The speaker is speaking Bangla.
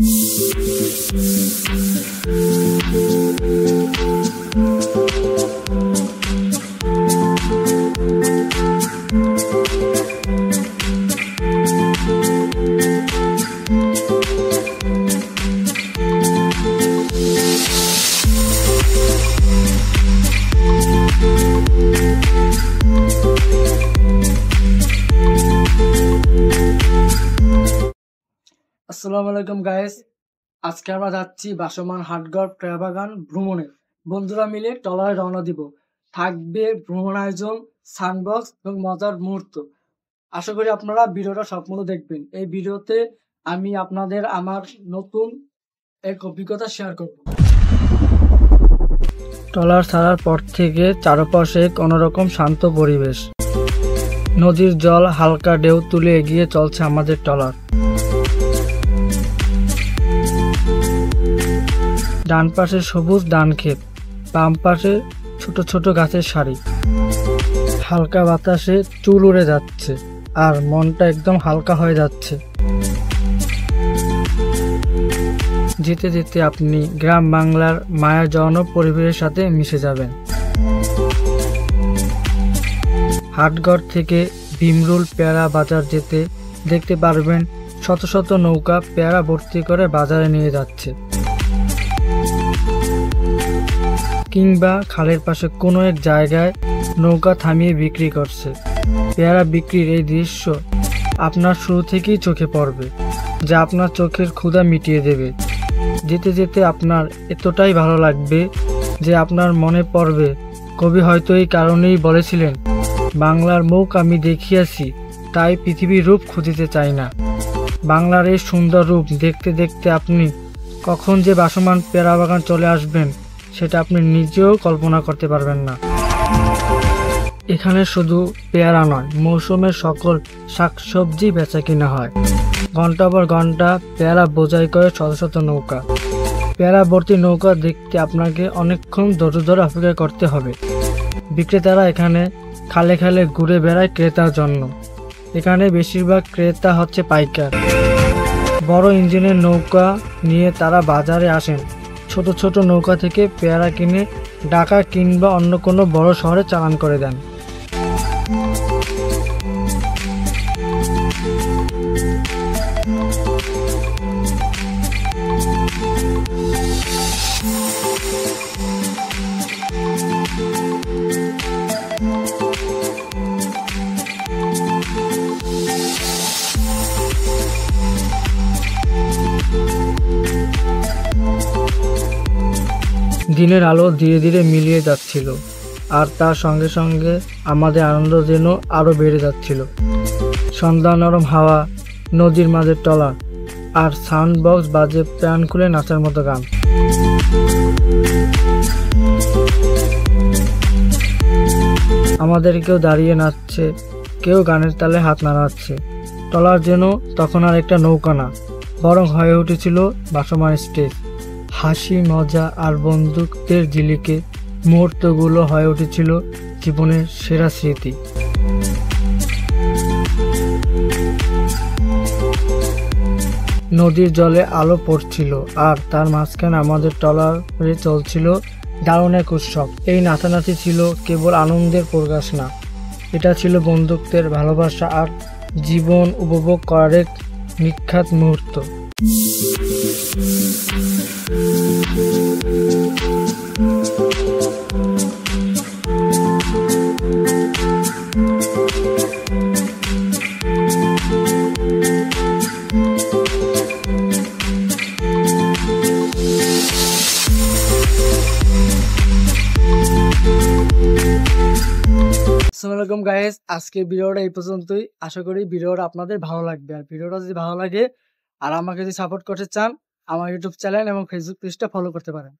আসসালামু আলাইকুম গাইস, আজকে আমরা যাচ্ছি ভাসমান হাটগড় ট্রাভাগান ভ্রমণে। বন্ধুরা মিলে ট্রলারে রওনা দিব। থাকবে ভ্রমণ আয়োজন, সানবক্স এবং মজার মুহূর্ত। আশা করি আপনারা ভিডিওটা সম্পূর্ণ দেখবেন। এই ভিডিওতে আমি আপনাদের আমার নতুন এক অভিজ্ঞতা শেয়ার করব। ট্রলার ছাড়ার পর থেকে চারপাশে এক অন্যরকম শান্ত পরিবেশ। নদীর জল হালকা ঢেউ তুলে এগিয়ে চলছে আমাদের ট্রলার। ডান পাশে সবুজ ধান ক্ষেত, বাম পাশে ছোট ছোট গাছের সারি। হালকা বাতাসে চুল উড়ে যাচ্ছে আর মনটা একদম হালকা হয়ে যাচ্ছে। যেতে যেতে আপনি গ্রাম বাংলার মায়া জড়ানো পরিবেশের সাথে মিশে যাবেন। হাটগড় থেকে ভীমরুল পেয়ারা বাজার যেতে দেখতে পারবেন শত শত নৌকা পেয়ারা ভর্তি করে বাজারে নিয়ে যাচ্ছে, কিংবা খালের পাশে কোনো এক জায়গায় নৌকা থামিয়ে বিক্রি করছে। পেয়ারা বিক্রির এই দৃশ্য আপনার শুরু থেকেই চোখে পড়বে, যা আপনার চোখের ক্ষুধা মিটিয়ে দেবে। যেতে যেতে আপনার এতটাই ভালো লাগবে যে আপনার মনে পড়বে কবি হয়তো এই কারণেই বলেছিলেন, বাংলার মুখ আমি দেখিয়াছি, তাই পৃথিবীর রূপ খুঁজিতে চাই না। বাংলার এই সুন্দর রূপ দেখতে দেখতে আপনি কখন যে ভাসমান পেয়ারা বাগান চলে আসবেন সেটা আপনি নিজেও কল্পনা করতে পারবেন না। এখানে শুধু পেয়ারা নয়, মৌসুমের সকল শাকসবজি বেচা কিনা হয়। ঘন্টা পর ঘন্টা পেয়ারা বোঝাই করে শত শত নৌকা। পেয়ারা ভর্তি নৌকা দেখতে আপনাকে অনেকক্ষণ ধৈর্য ধরে অপেক্ষা করতে হবে। বিক্রেতারা এখানে খালে খালে ঘুরে বেড়ায় ক্রেতার জন্য। এখানে বেশিরভাগ ক্রেতা হচ্ছে পাইকার। বড় ইঞ্জিনের নৌকা নিয়ে তারা বাজারে আসেন। ছোট ছোট নৌকা থেকে পেয়ারা কিনে ঢাকা কিংবা অন্য কোনো বড় শহরে চালান করে দেন। দিনের আলো ধীরে ধীরে মিলিয়ে যাচ্ছিল, আর তার সঙ্গে সঙ্গে আমাদের আনন্দ যেন আরও বেড়ে যাচ্ছিল। সন্ধ্যা নরম হাওয়া, নদীর মাঝে ট্রলার, আর সাউন্ড বক্স বাজে প্রাণ খুলে নাচার মতো গান। আমাদের কেউ দাঁড়িয়ে নাচছে, কেউ গানের তালে হাত নাড়াচ্ছে। ট্রলার যেন তখন আর একটা নৌকা না, বরং হয়ে উঠেছিল ভাসমান স্টেজ। হাসি মজা আর বন্দুকদের ঝিলিকে মুহূর্তগুলো হয়ে উঠেছিল জীবনের সেরা স্মৃতি। নদীর জলে আলো পড়ছিল আর তার মাঝখানে আমাদের ট্রলারে চলছিল দারুণ এক উৎসব। এই নাচানাচি ছিল কেবল আনন্দের প্রকাশ না, এটা ছিল বন্ধুত্বের ভালোবাসা আর জীবন উপভোগ করার এক নিখাত মুহূর্ত। আসসালামু আলাইকুম গাইস, আজকে ভিডিওটা এই পর্যন্তই। আশা করি ভিডিওটা আপনাদের ভালো লাগবে। আর ভিডিওটা যদি ভালো লাগে আর আমাকে যদি সাপোর্ট করতে চান, আমার ইউটিউব চ্যানেল এবং ফেসবুক পেজটা ফলো করতে পারেন।